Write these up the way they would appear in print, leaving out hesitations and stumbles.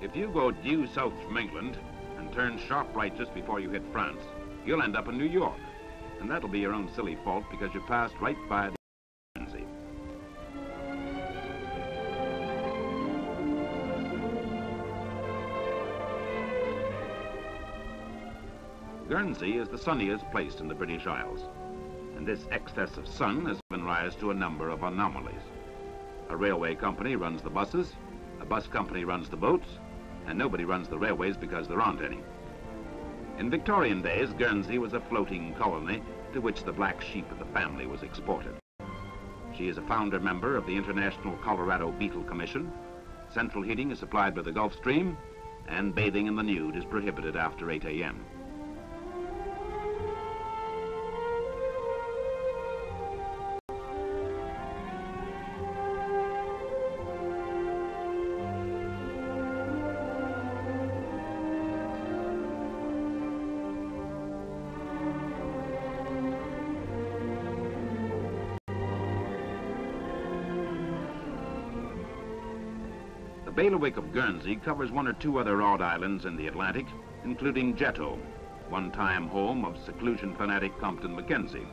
If you go due south from England and turn sharp right just before you hit France, you'll end up in New York. And that'll be your own silly fault because you passed right by the Guernsey. Guernsey is the sunniest place in the British Isles, and this excess of sun has given rise to a number of anomalies. A railway company runs the buses, a bus company runs the boats, and nobody runs the railways because there aren't any. In Victorian days, Guernsey was a floating colony to which the black sheep of the family was exported. She is a founder member of the International Colorado Beetle Commission. Central heating is supplied by the Gulf Stream, and bathing in the nude is prohibited after 8 a.m. The bailiwick of Guernsey covers one or two other odd islands in the Atlantic, including Jetto, one-time home of seclusion fanatic Compton Mackenzie.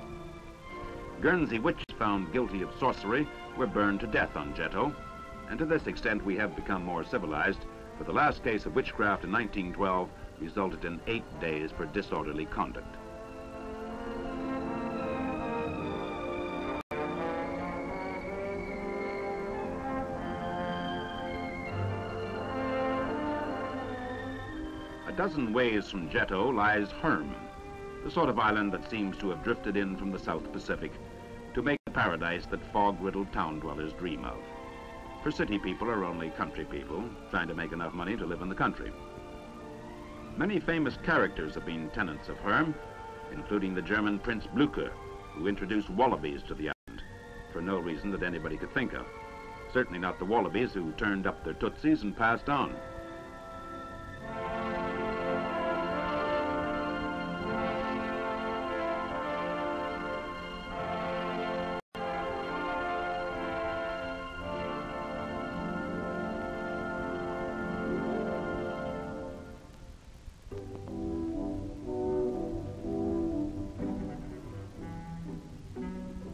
Guernsey witches found guilty of sorcery were burned to death on Jetto, and to this extent we have become more civilized, for the last case of witchcraft in 1912 resulted in 8 days for disorderly conduct. A dozen ways from Jetto lies Herm, the sort of island that seems to have drifted in from the South Pacific to make the paradise that fog-riddled town dwellers dream of. For city people are only country people trying to make enough money to live in the country. Many famous characters have been tenants of Herm, including the German Prince Blücher, who introduced wallabies to the island for no reason that anybody could think of. Certainly not the wallabies who turned up their tootsies and passed on.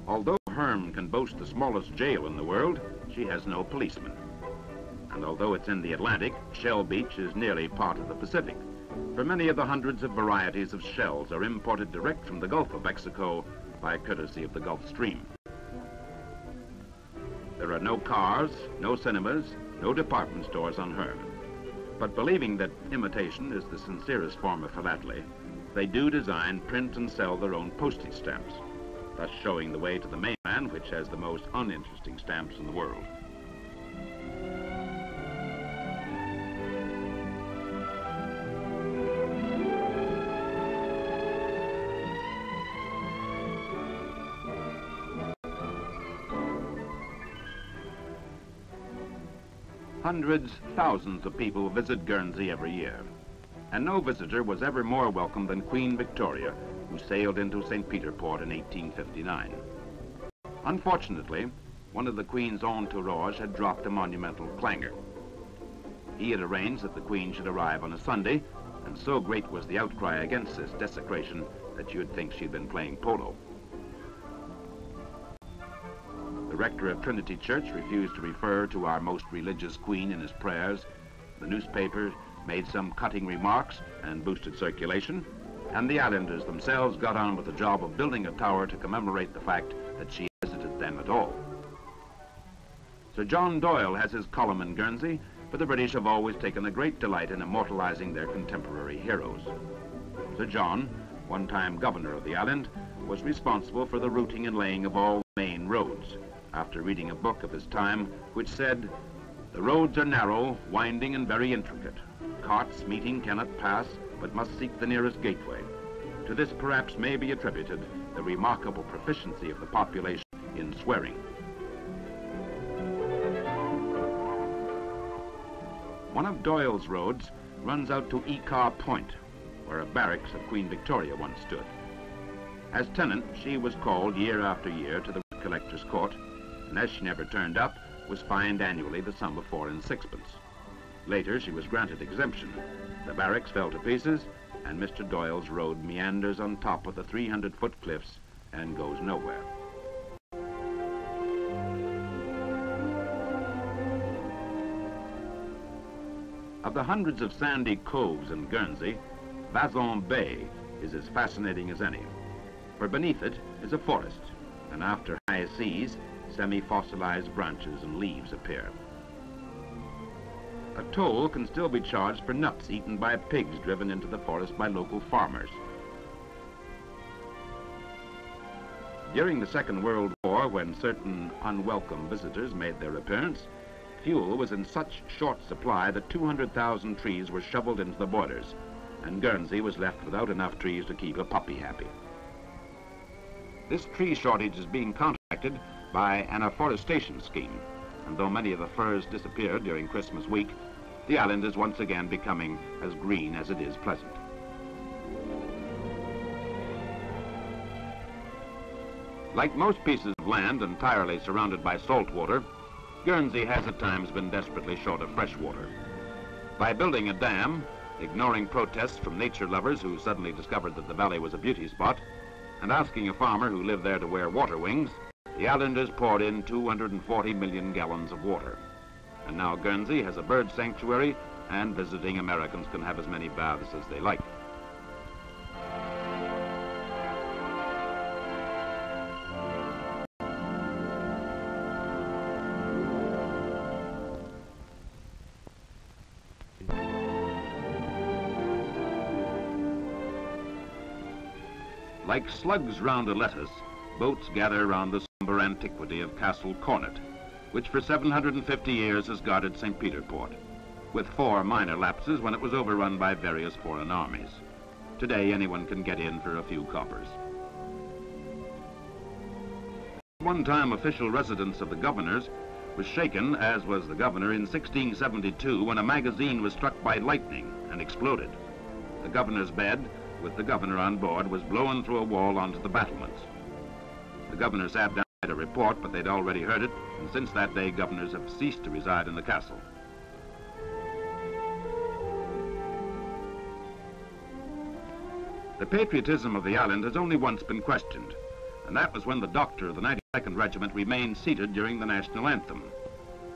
Although Herm can boast the smallest jail in the world, she has no policeman. And although it's in the Atlantic, Shell Beach is nearly part of the Pacific, for many of the hundreds of varieties of shells are imported direct from the Gulf of Mexico by courtesy of the Gulf Stream. There are no cars, no cinemas, no department stores on Herm. But believing that imitation is the sincerest form of philately, they do design, print, and sell their own postage stamps, thus showing the way to the mainland, which has the most uninteresting stamps in the world. Hundreds, thousands of people visit Guernsey every year, and no visitor was ever more welcome than Queen Victoria, who sailed into St. Peter Port in 1859. Unfortunately, one of the Queen's entourage had dropped a monumental clangor. He had arranged that the Queen should arrive on a Sunday, and so great was the outcry against this desecration that you'd think she'd been playing polo. The rector of Trinity Church refused to refer to our most religious queen in his prayers. The newspaper made some cutting remarks and boosted circulation, and the islanders themselves got on with the job of building a tower to commemorate the fact that she visited them at all. Sir John Doyle has his column in Guernsey, but the British have always taken a great delight in immortalizing their contemporary heroes. Sir John, one-time governor of the island, was responsible for the routing and laying of all main roads, after reading a book of his time which said, "The roads are narrow, winding, and very intricate. Carts meeting cannot pass, but must seek the nearest gateway." To this perhaps may be attributed the remarkable proficiency of the population in swearing. One of Doyle's roads runs out to Ecar Point, where a barracks of Queen Victoria once stood. As tenant, she was called year after year to the collector's court, and as she never turned up, was fined annually the sum of 4 and 6pence. Later, she was granted exemption. The barracks fell to pieces, and Mr. Doyle's road meanders on top of the 300-foot cliffs and goes nowhere. Of the hundreds of sandy coves in Guernsey, Vazon Bay is as fascinating as any, for beneath it is a forest, and after high seas, semi-fossilized branches and leaves appear. A toll can still be charged for nuts eaten by pigs driven into the forest by local farmers. During the Second World War, when certain unwelcome visitors made their appearance, fuel was in such short supply that 200,000 trees were shoveled into the borders, and Guernsey was left without enough trees to keep a puppy happy. This tree shortage is being counteracted by an afforestation scheme, and though many of the firs disappeared during Christmas week, the island is once again becoming as green as it is pleasant. Like most pieces of land entirely surrounded by salt water, Guernsey has at times been desperately short of fresh water. By building a dam, ignoring protests from nature lovers who suddenly discovered that the valley was a beauty spot, and asking a farmer who lived there to wear water wings, the islanders poured in 240 million gallons of water. And now Guernsey has a bird sanctuary, and visiting Americans can have as many baths as they like. Like slugs round a lettuce, boats gather round the somber antiquity of Castle Cornet, which for 750 years has guarded St. Peter Port, with 4 minor lapses when it was overrun by various foreign armies. Today, anyone can get in for a few coppers. One time, official residence of the governors was shaken, as was the governor, in 1672 when a magazine was struck by lightning and exploded. The governor's bed, with the governor on board, was blown through a wall onto the battlements. The governor sat down to write a report, but they'd already heard it, and since that day, governors have ceased to reside in the castle. The patriotism of the island has only once been questioned, and that was when the doctor of the 92nd Regiment remained seated during the national anthem.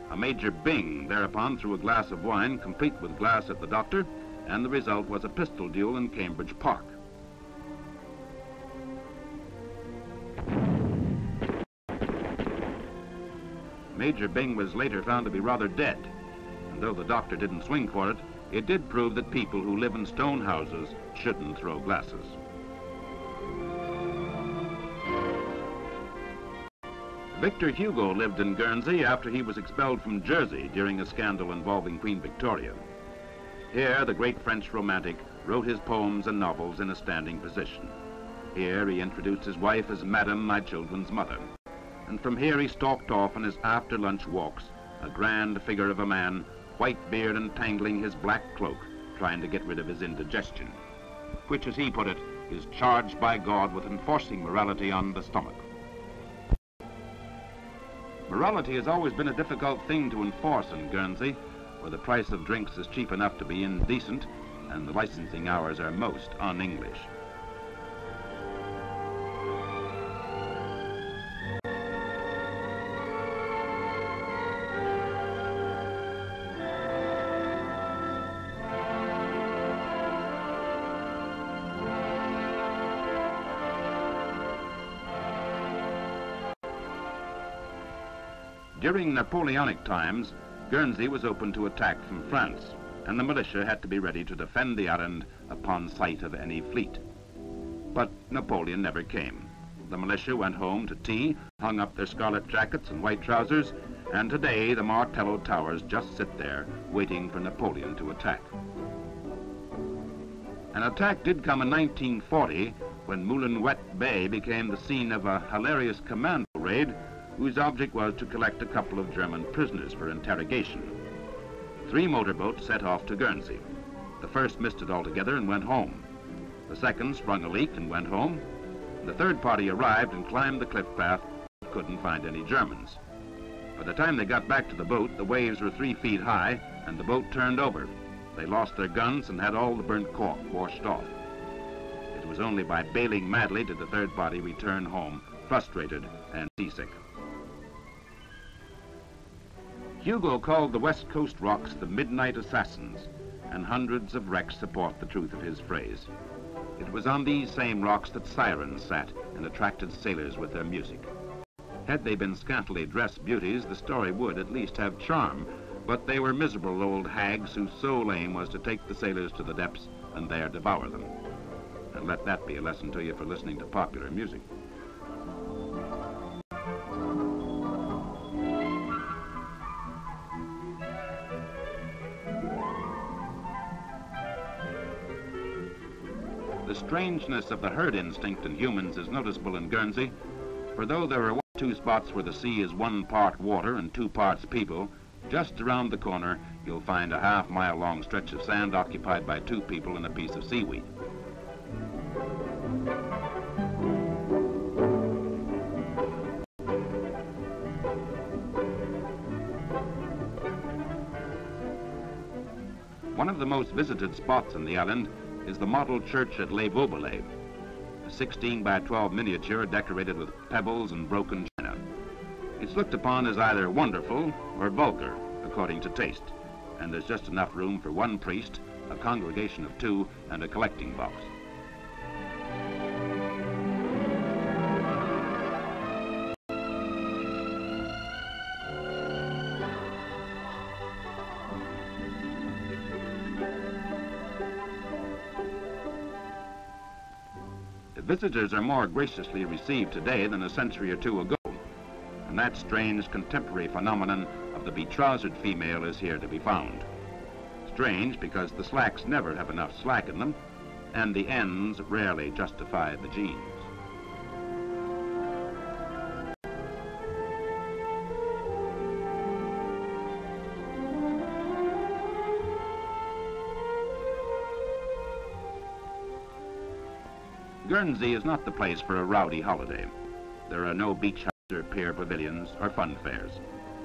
A Major Byng thereupon threw a glass of wine, complete with glass, at the doctor, and the result was a pistol duel in Cambridge Park. Major Byng was later found to be rather dead, and though the doctor didn't swing for it, it did prove that people who live in stone houses shouldn't throw glasses. Victor Hugo lived in Guernsey after he was expelled from Jersey during a scandal involving Queen Victoria. Here, the great French romantic wrote his poems and novels in a standing position. Here, he introduced his wife as Madam, my children's mother. And from here, he stalked off on his after-lunch walks, a grand figure of a man, white beard entangling his black cloak, trying to get rid of his indigestion, which, as he put it, is charged by God with enforcing morality on the stomach. Morality has always been a difficult thing to enforce in Guernsey, where the price of drinks is cheap enough to be indecent, and the licensing hours are most un-English. During Napoleonic times, Guernsey was open to attack from France, and the militia had to be ready to defend the island upon sight of any fleet. But Napoleon never came. The militia went home to tea, hung up their scarlet jackets and white trousers, and today the Martello Towers just sit there, waiting for Napoleon to attack. An attack did come in 1940, when Moulin-Wet Bay became the scene of a hilarious commando raid, whose object was to collect a couple of German prisoners for interrogation. 3 motorboats set off to Guernsey. The first missed it altogether and went home. The second sprung a leak and went home. The third party arrived and climbed the cliff path, but couldn't find any Germans. By the time they got back to the boat, the waves were 3 feet high and the boat turned over. They lost their guns and had all the burnt cork washed off. It was only by bailing madly did the third party return home, frustrated and seasick. Hugo called the West Coast rocks the midnight assassins, and hundreds of wrecks support the truth of his phrase. It was on these same rocks that sirens sat and attracted sailors with their music. Had they been scantily dressed beauties, the story would at least have charm, but they were miserable old hags whose sole aim was to take the sailors to the depths and there devour them. And let that be a lesson to you for listening to popular music. The strangeness of the herd instinct in humans is noticeable in Guernsey, for though there are 2 spots where the sea is 1 part water and 2 parts people, just around the corner you'll find a half-mile-long stretch of sand occupied by 2 people and a piece of seaweed. One of the most visited spots on the island is the model church at Les Vaubelets, a 16 by 12 miniature decorated with pebbles and broken china. It's looked upon as either wonderful or vulgar, according to taste, and there's just enough room for 1 priest, a congregation of 2, and a collecting box. Visitors are more graciously received today than a century or 2 ago, and that strange contemporary phenomenon of the betrousered female is here to be found. Strange because the slacks never have enough slack in them, and the ends rarely justify the jeans. Guernsey is not the place for a rowdy holiday. There are no beach huts or pier pavilions or fun fairs.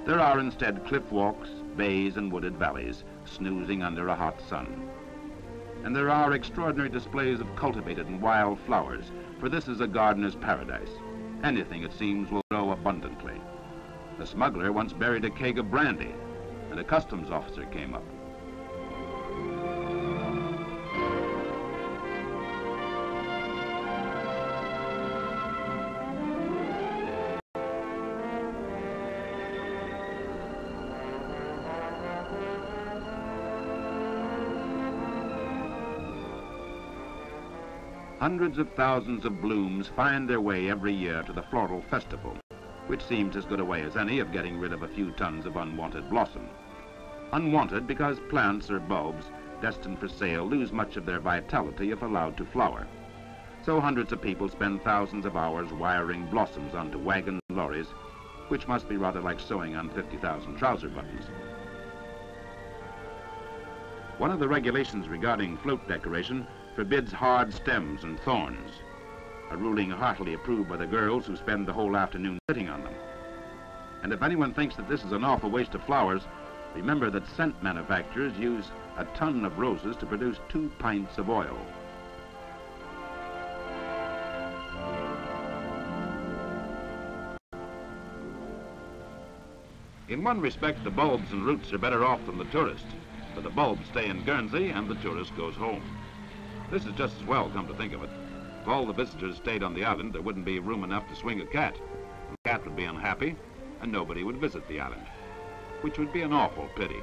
There are instead cliff walks, bays and wooded valleys, snoozing under a hot sun. And there are extraordinary displays of cultivated and wild flowers, for this is a gardener's paradise. Anything, it seems, will grow abundantly. A smuggler once buried a keg of brandy, and a customs officer came up. Hundreds of thousands of blooms find their way every year to the floral festival, which seems as good a way as any of getting rid of a few tons of unwanted blossom. Unwanted because plants or bulbs destined for sale lose much of their vitality if allowed to flower. So hundreds of people spend thousands of hours wiring blossoms onto wagons and lorries, which must be rather like sewing on 50,000 trouser buttons. One of the regulations regarding float decoration forbids hard stems and thorns, a ruling heartily approved by the girls who spend the whole afternoon sitting on them. And if anyone thinks that this is an awful waste of flowers, remember that scent manufacturers use a ton of roses to produce 2 pints of oil. In one respect, the bulbs and roots are better off than the tourist, for the bulbs stay in Guernsey and the tourist goes home. This is just as well, come to think of it. If all the visitors stayed on the island, there wouldn't be room enough to swing a cat. The cat would be unhappy, and nobody would visit the island, which would be an awful pity.